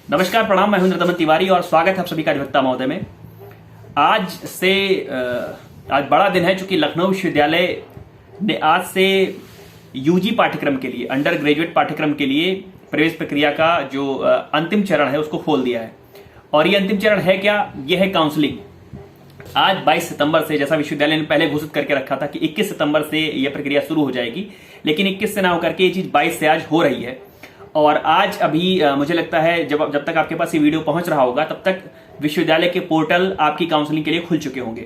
नमस्कार, प्रणाम। मैं हूं नृतमन तिवारी और स्वागत है आप सभी का अधिवक्ता महोदय में। आज बड़ा दिन है, चूंकि लखनऊ विश्वविद्यालय ने आज से यूजी पाठ्यक्रम के लिए, अंडर ग्रेजुएट पाठ्यक्रम के लिए प्रवेश प्रक्रिया का जो अंतिम चरण है उसको खोल दिया है। और ये अंतिम चरण है क्या? ये है काउंसलिंग। आज 22 सितंबर से, जैसा विश्वविद्यालय ने पहले घोषित करके रखा था कि 21 सितंबर से यह प्रक्रिया शुरू हो जाएगी, लेकिन 21 से ना होकर के ये चीज 22 से आज हो रही है। और आज अभी मुझे लगता है जब तक आपके पास ये वीडियो पहुंच रहा होगा तब तक विश्वविद्यालय के पोर्टल आपकी काउंसलिंग के लिए खुल चुके होंगे।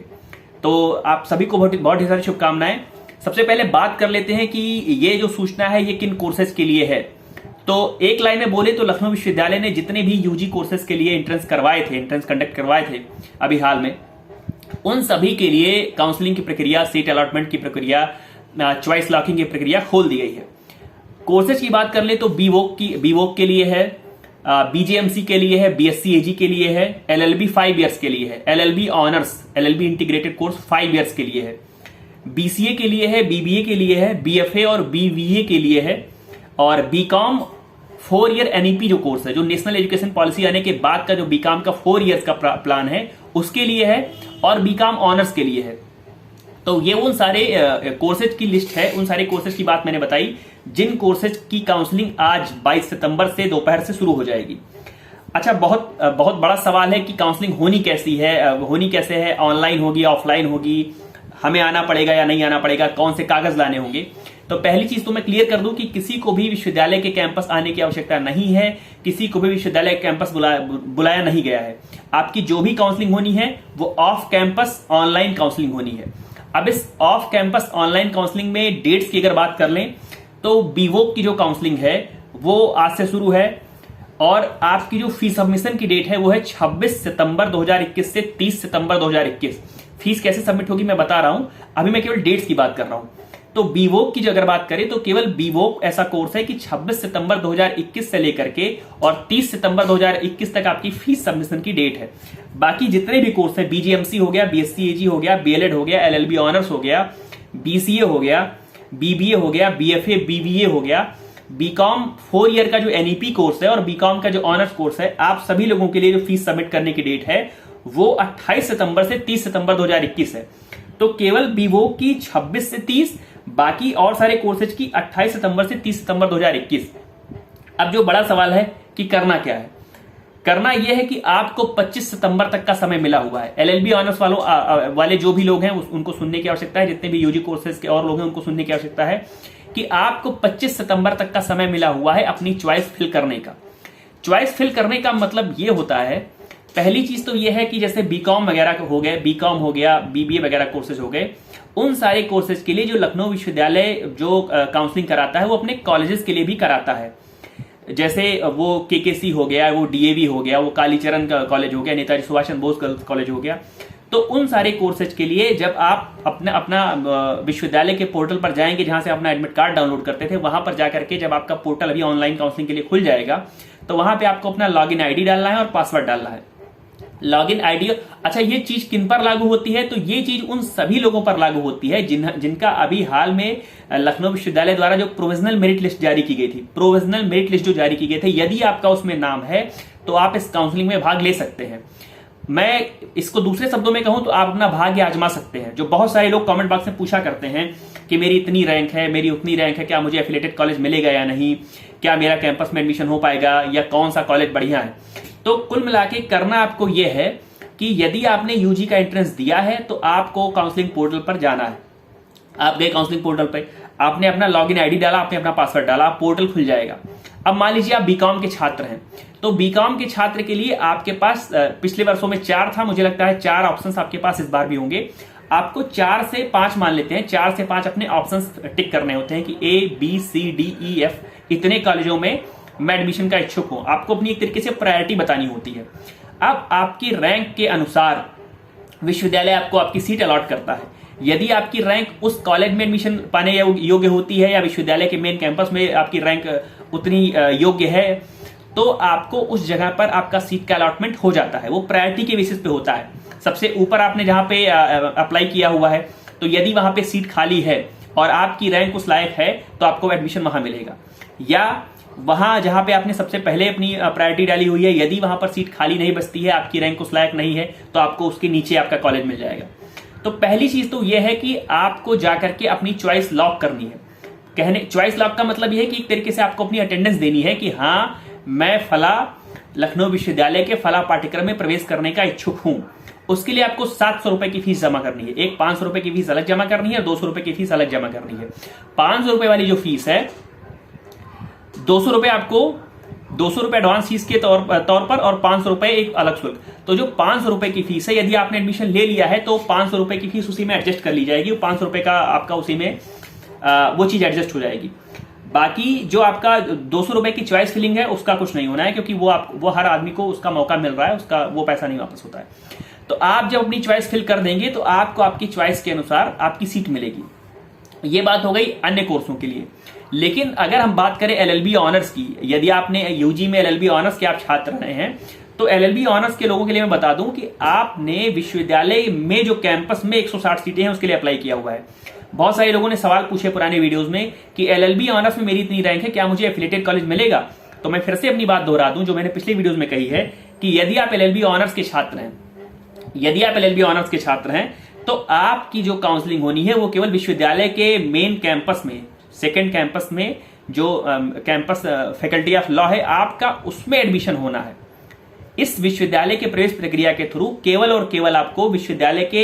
तो आप सभी को बहुत ढेर सारी शुभकामनाएं। सबसे पहले बात कर लेते हैं कि ये जो सूचना है ये किन कोर्सेज के लिए है। तो एक लाइन में बोले तो लखनऊ विश्वविद्यालय ने जितने भी यूजी कोर्सेज के लिए एंट्रेंस कंडक्ट करवाए थे अभी हाल में, उन सभी के लिए काउंसलिंग की प्रक्रिया, सीट अलॉटमेंट की प्रक्रिया, चॉइस लॉकिंग की प्रक्रिया खोल दी गई है। कोर्सेज की बात कर ले तो बीवोक के लिए है, बीजेएमसी के लिए है, बीएससी एजी के लिए है, एलएलबी 5 इयर्स के लिए है, LLB honours, LLB integrated course 5 years के लिए है, बीसीए के लिए है, बीबीए के लिए है, बीएफए और बीवीए के लिए है, और बीकॉम 4 ईयर एनईपी जो कोर्स है, जो नेशनल एजुकेशन पॉलिसी आने के बाद का जो बीकॉम का 4 इयर्स का प्लान है उसके लिए है, और बीकॉम ऑनर्स के लिए है। तो ये उन सारे कोर्सेज की लिस्ट है, उन सारे कोर्सेज की बात मैंने बताई जिन कोर्सेज की काउंसलिंग आज 22 सितंबर से दोपहर से शुरू हो जाएगी। अच्छा, बहुत बड़ा सवाल है कि काउंसलिंग होनी कैसे है, ऑनलाइन होगी, ऑफलाइन होगी, हमें आना पड़ेगा या नहीं आना पड़ेगा, कौन से कागज लाने होंगे। तो पहली चीज तो मैं क्लियर कर दूं कि किसी को भी विश्वविद्यालय के कैंपस आने की आवश्यकता नहीं है, किसी को भी विश्वविद्यालय कैंपस बुलाया नहीं गया है। आपकी जो भी काउंसलिंग होनी है वो ऑफ कैंपस ऑनलाइन काउंसलिंग होनी है। अब इस ऑफ कैंपस ऑनलाइन काउंसलिंग में डेट्स की अगर बात कर लें तो बीवोक की जो काउंसलिंग है वो आज से शुरू है, और आपकी जो फीस सबमिशन की डेट है वो है 26 सितंबर 2021 से 30 सितंबर 2021। फीस कैसे सबमिट होगी मैं बता रहा हूं, अभी मैं केवल डेट्स की बात कर रहा हूं। तो बीवोक की जो अगर बात करें तो केवल बीवोक ऐसा कोर्स है कि 26 सितंबर 2021 से लेकर के और 30 सितंबर 2021 तक आपकी फीस सबमिशन की डेट है। बाकी जितने भी कोर्स है, बीजीएमसी हो गया, बीएससी एजी हो गया, बीएलएड हो गया, एलएलबी ऑनर्स हो गया, बीसीए हो गया, बीबीए हो गया, बीएफए बीबीए हो गया, बीकॉम 4 ईयर का जो एनईपी कोर्स है और बीकॉम का जो ऑनर्स कोर्स है, आप सभी लोगों के लिए जो फीस सबमिट करने की डेट है वो 28 सितंबर से 30 सितंबर 2021 है। तो केवल बीवोक की 26 से 30, बाकी और सारे कोर्सेज की 28 सितंबर से 30 सितंबर 2021। अब जो बड़ा सवाल है कि करना क्या है, करना यह है कि आपको 25 सितंबर तक का समय मिला हुआ है। एलएलबी ऑनर्स वाले जो भी लोग हैं उनको सुनने की आवश्यकता है, जितने भी यूजी कोर्सेज के और लोग हैं उनको सुनने की आवश्यकता है कि आपको 25 सितंबर तक का समय मिला हुआ है अपनी चॉइस फिल करने का। चॉइस फिल करने का मतलब ये होता है, पहली चीज तो ये है कि जैसे बीकॉम वगैरह हो गए, बीकॉम हो गया, बीबीए वगैरह कोर्सेज हो गए, उन सारे कोर्सेज के लिए जो लखनऊ विश्वविद्यालय जो काउंसलिंग कराता है वो अपने कॉलेजेस के लिए भी कराता है। जैसे वो केकेसी हो गया, वो डीएवी हो गया, वो कालीचरण कॉलेज हो गया, नेताजी सुभाष चंद्र बोस गर्ल्स कॉलेज हो गया। तो उन सारे कोर्सेज के लिए जब आप अपना विश्वविद्यालय के पोर्टल पर जाएंगे, जहां से अपना एडमिट कार्ड डाउनलोड करते थे, वहां पर जाकर के जब आपका पोर्टल अभी ऑनलाइन काउंसलिंग के लिए खुल जाएगा तो वहां पे आपको अपना लॉगिन आईडी डालना है और पासवर्ड डालना है। लॉगिन आईडी, अच्छा ये चीज किन पर लागू होती है? तो ये चीज उन सभी लोगों पर लागू होती है जिनका अभी हाल में लखनऊ विश्वविद्यालय द्वारा जो प्रोविजनल मेरिट लिस्ट जारी की गई थी, प्रोविजनल मेरिट लिस्ट जो जारी की गई थी, यदि आपका उसमें नाम है तो आप इस काउंसलिंग में भाग ले सकते हैं। मैं इसको दूसरे शब्दों में कहूं तो आप अपना भाग्य आजमा सकते हैं। जो बहुत सारे लोग कमेंट बॉक्स में पूछा करते हैं कि मेरी इतनी रैंक है, मेरी उतनी रैंक है, क्या मुझे एफिलिएटेड कॉलेज मिलेगा या नहीं, क्या मेरा कैंपस में एडमिशन हो पाएगा, या कौन सा कॉलेज बढ़िया है। तो कुल मिला के करना आपको यह है कि यदि आपने यूजी का एंट्रेंस दिया है तो आपको काउंसलिंग पोर्टल पर जाना है। आप गए काउंसलिंग पोर्टल पर, आपने अपना लॉगिन आईडी डाला, आपने अपना पासवर्ड डाला, पोर्टल खुल जाएगा। अब मान लीजिए आप बीकॉम के छात्र हैं, तो बीकॉम के छात्र के लिए आपके पास पिछले वर्षों में 4 था, मुझे लगता है 4 ऑप्शंस आपके पास इस बार भी होंगे। आपको 4 से 5 मान लेते हैं, 4 से 5 अपने ऑप्शंस टिक करने होते हैं कि A B C D E F इतने कॉलेजों में मैं एडमिशन का इच्छुक हूं। आपको अपनी एक तरीके से प्रायोरिटी बतानी होती है। अब आपकी रैंक के अनुसार विश्वविद्यालय आपको आपकी सीट अलॉट करता है। यदि आपकी रैंक उस कॉलेज में एडमिशन पाने योग्य होती है या विश्वविद्यालय के मेन कैंपस में आपकी रैंक उतनी योग्य है तो आपको उस जगह पर आपका सीट का अलॉटमेंट हो जाता है। वो प्रायोरिटी के बेसिस पे होता है। सबसे ऊपर आपने जहां पे अप्लाई किया हुआ है तो यदि वहां पे सीट खाली है और आपकी रैंक उस लायक है तो आपको एडमिशन वहां मिलेगा। या वहां जहां पे आपने सबसे पहले अपनी प्रायोरिटी डाली हुई है, यदि वहां पर सीट खाली नहीं बचती है, आपकी रैंक उस लायक नहीं है, तो आपको उसके नीचे आपका कॉलेज मिल जाएगा। तो पहली चीज तो यह है कि आपको जाकर के अपनी चॉइस लॉक करनी है। चॉइस लॉक का मतलब यह है कि एक तरीके से आपको अपनी अटेंडेंस देनी है कि हाँ, मैं फला लखनऊ विश्वविद्यालय के फला पाठ्यक्रम में प्रवेश करने का इच्छुक हूं। उसके लिए आपको 700 रुपए की फीस जमा करनी है। एक 500 रुपए की फीस अलग जमा करनी है, 200 रुपए की फीस अलग जमा करनी है। 500 रुपए वाली जो फीस है, 200 रुपए आपको 200 रुपए एडवांस फीस के तौर पर और 500 रुपए एक अलग शुल्क। तो जो 500 रुपए की फीस है, यदि आपने एडमिशन ले लिया है तो 500 रुपए की फीस उसी में एडजस्ट कर ली जाएगी। 500 रुपए का आपका उसी में वो चीज एडजस्ट हो जाएगी। बाकी जो आपका 200 रुपए की चॉइस फिलिंग है, उसका कुछ नहीं होना है, क्योंकि वो हर आदमी को उसका मौका मिल रहा है, उसका वो पैसा नहीं वापस होता है। तो आप जब अपनी चॉइस फिल कर देंगे तो आपको आपकी चॉइस के अनुसार आपकी सीट मिलेगी। ये बात हो गई अन्य कोर्सों के लिए। लेकिन अगर हम बात करें एलएलबी ऑनर्स की, यदि आपने यूजी में एलएलबी ऑनर्स के आप छात्र रहे हैं, तो एलएलबी ऑनर्स के लोगों के लिए मैं बता दूं कि आपने विश्वविद्यालय में जो कैंपस में 160 सीटें हैं उसके लिए अप्लाई किया हुआ है। बहुत सारे लोगों ने सवाल पूछे पुराने वीडियोस में कि एलएलबी ऑनर्स में मेरी इतनी रैंक है, क्या मुझे एफिलिएटेड कॉलेज मिलेगा? तो मैं फिर से अपनी बात दोहरा दूं जो मैंने पिछले वीडियोस में कही है कि यदि आप एलएलबी ऑनर्स के छात्र हैं, तो आपकी जो काउंसलिंग होनी है वो केवल विश्वविद्यालय के मेन कैंपस में, सेकेंड कैंपस में जो कैंपस फैकल्टी ऑफ लॉ है आपका, उसमें एडमिशन होना है। इस विश्वविद्यालय के प्रवेश प्रक्रिया के थ्रू केवल और केवल आपको विश्वविद्यालय के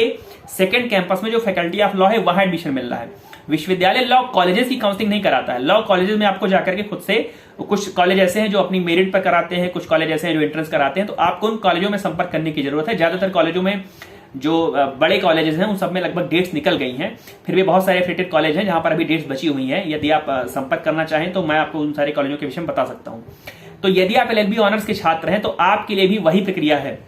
सेकेंड कैंपस में जो फैकल्टी ऑफ लॉ है वहां एडमिशन मिल रहा है। विश्वविद्यालय लॉ कॉलेजेस की काउंसलिंग नहीं कराता है। लॉ कॉलेजेस में आपको जाकर के खुद से, कुछ कॉलेज ऐसे हैं जो अपनी मेरिट पर कराते हैं, कुछ कॉलेज ऐसे हैं जो एंट्रेंस कराते हैं, तो आपको उन कॉलेजों में संपर्क करने की जरूरत है। ज्यादातर कॉलेजों में जो बड़े कॉलेजेस हैं उन सब में लगभग डेट्स निकल गई हैं, फिर भी बहुत सारे एफिलिएटेड कॉलेज हैं जहां पर अभी डेट्स बची हुई हैं। यदि आप संपर्क करना चाहें तो मैं आपको उन सारे कॉलेजों के विषय में बता सकता हूं। तो यदि आप एलएलबी ऑनर्स के छात्र हैं तो आपके लिए भी वही प्रक्रिया है।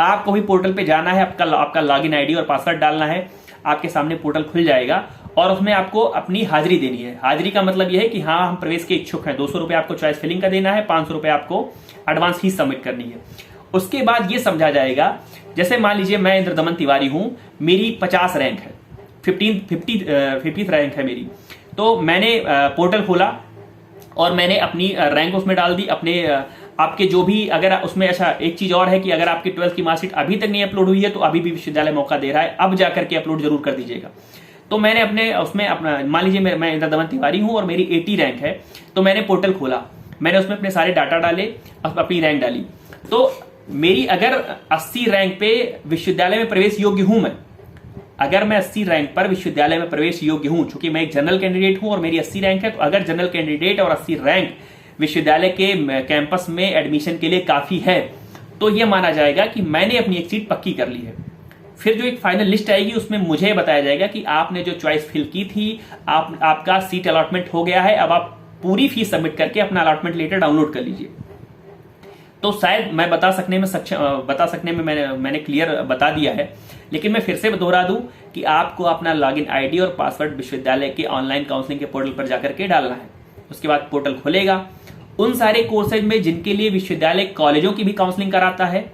आपको भी पोर्टल पे जाना है, आपका लॉगिन आईडी और पासवर्ड डालना है, आपके सामने पोर्टल खुल जाएगा और उसमें आपको अपनी हाजिरी देनी है। हाजिरी का मतलब यह है कि हाँ, हम प्रवेश के इच्छुक हैं। 200 रुपए आपको चॉइस फिलिंग का देना है, 500 रुपए आपको एडवांस फीस सबमिट करनी है। उसके बाद ये समझा जाएगा, जैसे मान लीजिए मैं इंद्रदमन तिवारी हूं, मेरी 50 रैंक है, 50th रैंक है मेरी, तो मैंने पोर्टल खोला और मैंने अपनी रैंक उसमें डाल दी। अपने आपके जो भी, अगर उसमें, अच्छा एक चीज और है कि अगर आपकी 12th की मार्कशीट अभी तक नहीं अपलोड हुई है तो अभी भी विश्वविद्यालय मौका दे रहा है, अब जाकर के अपलोड जरूर कर दीजिएगा। तो मैंने अपने उसमें अपना, मान लीजिए मैं इंद्रदमन तिवारी हूं और मेरी 80 रैंक है, तो मैंने पोर्टल खोला, मैंने उसमें अपने सारे डाटा डाले, अपनी रैंक डाली। तो मेरी अगर 80 रैंक पे विश्वविद्यालय में प्रवेश योग्य हूं, मैं अगर मैं 80 रैंक पर विश्वविद्यालय में प्रवेश योग्य हूं, चूंकि मैं एक जनरल कैंडिडेट हूं और मेरी 80 रैंक है, तो अगर जनरल कैंडिडेट और 80 रैंक विश्वविद्यालय के कैंपस में एडमिशन के लिए काफी है, तो यह माना जाएगा कि मैंने अपनी एक सीट पक्की कर ली है। फिर जो एक फाइनल लिस्ट आएगी उसमें मुझे बताया जाएगा कि आपने जो चॉइस फिल की थी, आपका सीट अलॉटमेंट हो गया है, अब आप पूरी फीस सबमिट करके अपना अलॉटमेंट लेटर डाउनलोड कर लीजिए। तो शायद मैं बता सकने में मैंने क्लियर बता दिया है, लेकिन मैं फिर से दोहरा दूं कि आपको अपना लॉगिन आईडी और पासवर्ड विश्वविद्यालय के ऑनलाइन काउंसलिंग के पोर्टल पर जाकर के डालना है। उसके बाद पोर्टल खुलेगा। उन सारे कोर्सेज में जिनके लिए विश्वविद्यालय कॉलेजों की भी काउंसलिंग कराता है,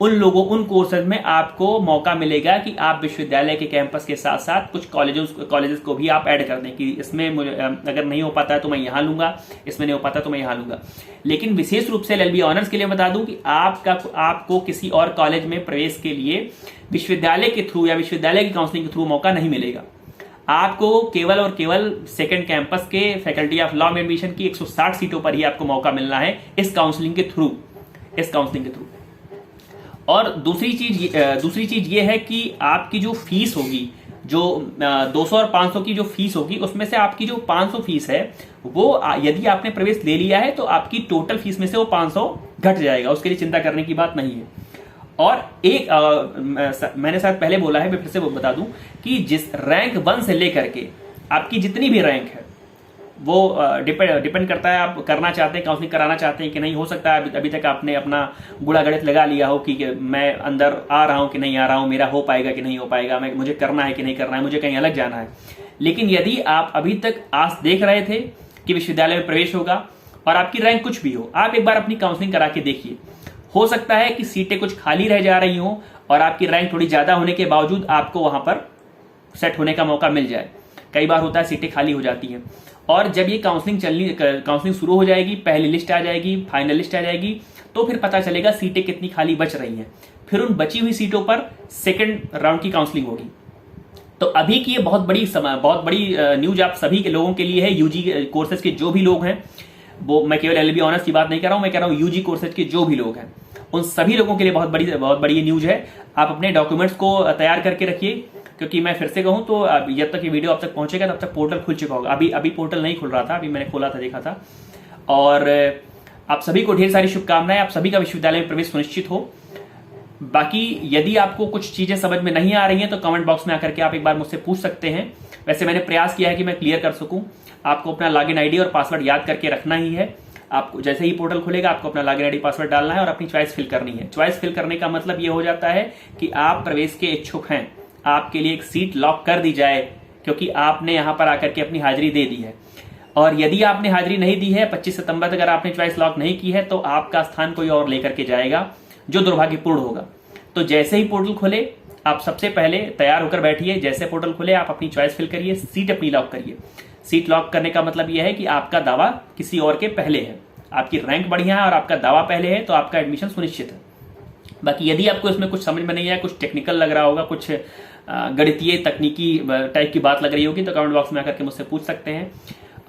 उन कोर्सेज में आपको मौका मिलेगा कि आप विश्वविद्यालय के कैंपस के साथ साथ कुछ कॉलेजेस को भी आप ऐड कर दें कि इसमें मुझे अगर नहीं हो पाता है तो मैं यहाँ लूंगा, इसमें नहीं हो पाता तो मैं यहाँ लूंगा। लेकिन विशेष रूप से एलएलबी ऑनर्स के लिए बता दूं कि आपको किसी और कॉलेज में प्रवेश के लिए विश्वविद्यालय के थ्रू या विश्वविद्यालय की काउंसलिंग के थ्रू मौका नहीं मिलेगा। आपको केवल और केवल सेकेंड कैंपस के फैकल्टी ऑफ लॉ में एडमिशन की 160 सीटों पर ही आपको मौका मिलना है इस काउंसलिंग के थ्रू। और दूसरी चीज ये है कि आपकी जो फीस होगी, जो 200 और 500 की जो फीस होगी, उसमें से आपकी जो 500 फीस है वो यदि आपने प्रवेश ले लिया है तो आपकी टोटल फीस में से वो 500 घट जाएगा, उसके लिए चिंता करने की बात नहीं है। और एक मैंने शायद पहले बोला है, मैं फिर से बता दूं कि जिस रैंक 1 से लेकर के आपकी जितनी भी रैंक है वो डिपेंड करता है आप करना चाहते हैं, काउंसलिंग कराना चाहते हैं कि नहीं। हो सकता है अभी तक आपने अपना गुड़ा गणित लगा लिया हो कि मैं अंदर आ रहा हूं कि नहीं आ रहा हूं, मेरा हो पाएगा कि नहीं हो पाएगा, मुझे करना है कि नहीं करना है, मुझे कहीं अलग जाना है। लेकिन यदि आप अभी तक आस देख रहे थे कि विश्वविद्यालय में प्रवेश होगा और आपकी रैंक कुछ भी हो, आप एक बार अपनी काउंसलिंग करा के देखिए। हो सकता है कि सीटें कुछ खाली रह जा रही हो और आपकी रैंक थोड़ी ज्यादा होने के बावजूद आपको वहां पर सेट होने का मौका मिल जाए। कई बार होता है सीटें खाली हो जाती हैं, और जब ये काउंसलिंग शुरू हो जाएगी, पहली लिस्ट आ जाएगी, फाइनल लिस्ट आ जाएगी, तो फिर पता चलेगा सीटें कितनी खाली बच रही हैं। फिर उन बची हुई सीटों पर सेकेंड राउंड की काउंसलिंग होगी। तो अभी की ये बहुत बड़ी न्यूज आप सभी के लोगों के लिए है। यूजी कोर्सेज के जो भी लोग हैं, वो मैं केवल एलएलबी ऑनर्स की बात नहीं कर रहा हूं, मैं कह रहा हूं यूजी कोर्सेज के जो भी लोग हैं, उन सभी लोगों के लिए बहुत बड़ी न्यूज है। आप अपने डॉक्यूमेंट्स को तैयार करके रखिए, क्योंकि मैं फिर से कहूं तो जब तक ये वीडियो आप तक पहुंचेगा तब तक पोर्टल खुल चुका होगा। अभी पोर्टल नहीं खुल रहा था, अभी मैंने खोला था, देखा था। और आप सभी को ढेर सारी शुभकामनाएं, आप सभी का विश्वविद्यालय में प्रवेश सुनिश्चित हो। बाकी यदि आपको कुछ चीजें समझ में नहीं आ रही हैं तो कमेंट बॉक्स में आकर के आप एक बार मुझसे पूछ सकते हैं। वैसे मैंने प्रयास किया है कि मैं क्लियर कर सकूं। आपको अपना लॉगिन आईडी और पासवर्ड याद करके रखना ही है। आपको जैसे ही पोर्टल खुलेगा आपको अपना लॉगिन आईडी पासवर्ड डालना है और अपनी चॉइस फिल करनी है। चॉइस फिल करने का मतलब ये हो जाता है कि आप प्रवेश के इच्छुक हैं, आपके लिए एक सीट लॉक कर दी जाए, क्योंकि आपने यहां पर आकर के अपनी हाजिरी दे दी है। और यदि आपने हाजिरी नहीं दी है 25 सितंबर तक, अगर आपने चॉइस लॉक नहीं की है, तो आपका स्थान कोई और लेकर के जाएगा, जो दुर्भाग्यपूर्ण होगा। तो जैसे ही पोर्टल खुले आप सबसे पहले तैयार होकर बैठिए। जैसे पोर्टल खुले आप अपनी चॉइस फिल करिए, सीट अपनी लॉक करिए। सीट लॉक करने का मतलब यह है कि आपका दावा किसी और के पहले है, आपकी रैंक बढ़िया है और आपका दावा पहले है, तो आपका एडमिशन सुनिश्चित है। बाकी यदि आपको इसमें कुछ समझ में नहीं आया, कुछ टेक्निकल लग रहा होगा, कुछ गणितीय तकनीकी टाइप की बात लग रही होगी, तो कमेंट बॉक्स में आकर के मुझसे पूछ सकते हैं।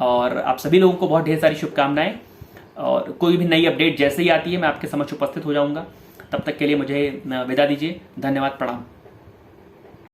और आप सभी लोगों को बहुत ढेर सारी शुभकामनाएं, और कोई भी नई अपडेट जैसे ही आती है मैं आपके समक्ष उपस्थित हो जाऊंगा। तब तक के लिए मुझे विदा दीजिए। धन्यवाद, प्रणाम।